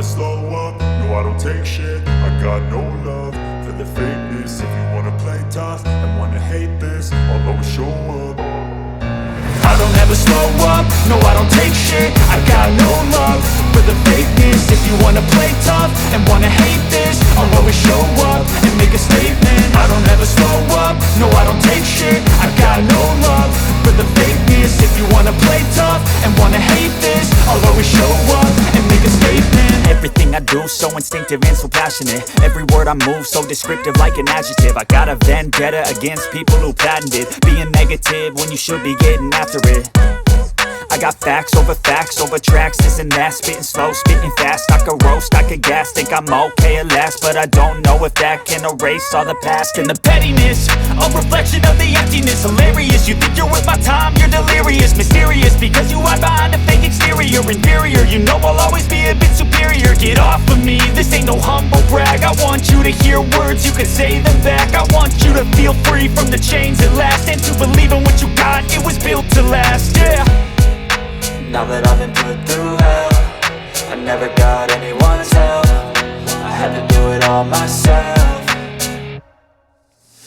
slow up, no I don't take shit. I got no love for the fakeness. If you wanna play tough and wanna hate this, I'll always show up. I don't ever slow up, no I don't take shit. I got no love for the fakeness. If you wanna play tough and wanna hate this, I'll always show up and make a statement. I don't ever slow up, no I don't take shit. I got no love for the fakeness. If you wanna play tough and wanna hate this, I'll always show up and make a statement. Everything I do so instinctive and so passionate. Every word I move so descriptive like an adjective. I got a vendetta against people who patented being negative when you should be getting after it. I got facts over tracks, this and that. Spitting slow, spitting fast. I could roast, I could gas. Think I'm okay at last, but I don't know if that can erase all the past. And the pettiness, a reflection of the emptiness. Hilarious, you think you're worth my time, you're delirious. Mysterious, because you hide behind a fake exterior. Inferior, you know I'll always be a bit superior. Get off of me, this ain't no humble brag. I want you to hear words, you can say them back. I want you to feel free from the chains at last, and to believe in what you got, it was built to last, yeah. Now that I've been put through hell, I never got anyone's help. I had to do it all myself.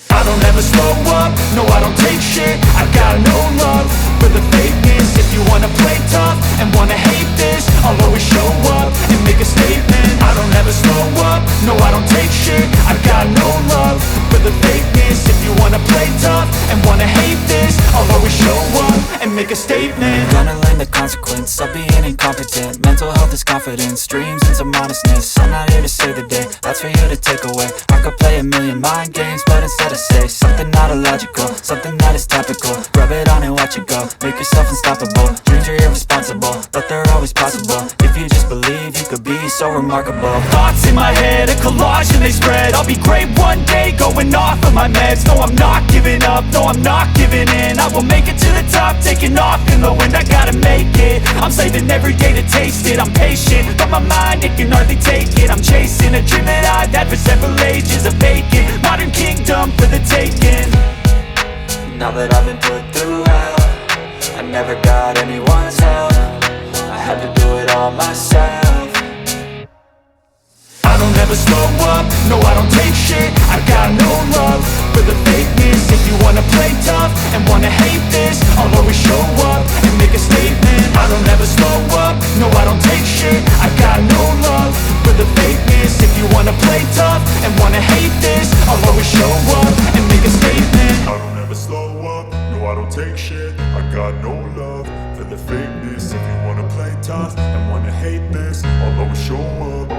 I don't ever slow up, no I don't take shit. I got no love for the fakeness. If you wanna play tough and wanna hate this, I'll always show up and make a statement. I don't ever slow up, no I don't take shit. I got no love for the fakeness. If you wanna play tough and wanna hate this, I'll always show up and make a statement. Gonna learn the consequence of being incompetent. Mental health is confidence, dreams and some honestness. I'm not here to save the day, that's for you to take away. I could play a million mind games, but instead I say something not illogical, something that is topical. Rub it on and watch it go, make yourself unstoppable. Dreams are irresponsible, but they're always possible. If you just believe, you could be so remarkable. Thoughts in my head, a collage and they spread. I'll be great one day, going off of my meds. No, I'm not giving up, no, I'm not giving in. I will make it to the top, taking off in the wind. I gotta make it, I'm saving every day to taste it. I'm patient, but my mind, it can hardly take it. I'm chasing a dream that I've had for several ages. A vacant, modern kingdom for the taking. Now that I've been put through hell, I never got anyone's help. I had to do it all myself. I don't ever slow up, no I don't take shit. I got no love for the fakeness. If you wanna play tough and wanna hate this, I'll always show up and make a statement. I don't ever slow up, no I don't take shit. I got no love for the fakeness. If you wanna play tough and wanna hate this, I'll always show up and make a statement. I don't ever slow up, no I don't take shit. I got no love for the fakeness. If you wanna play tough and wanna hate this, I'll always show up.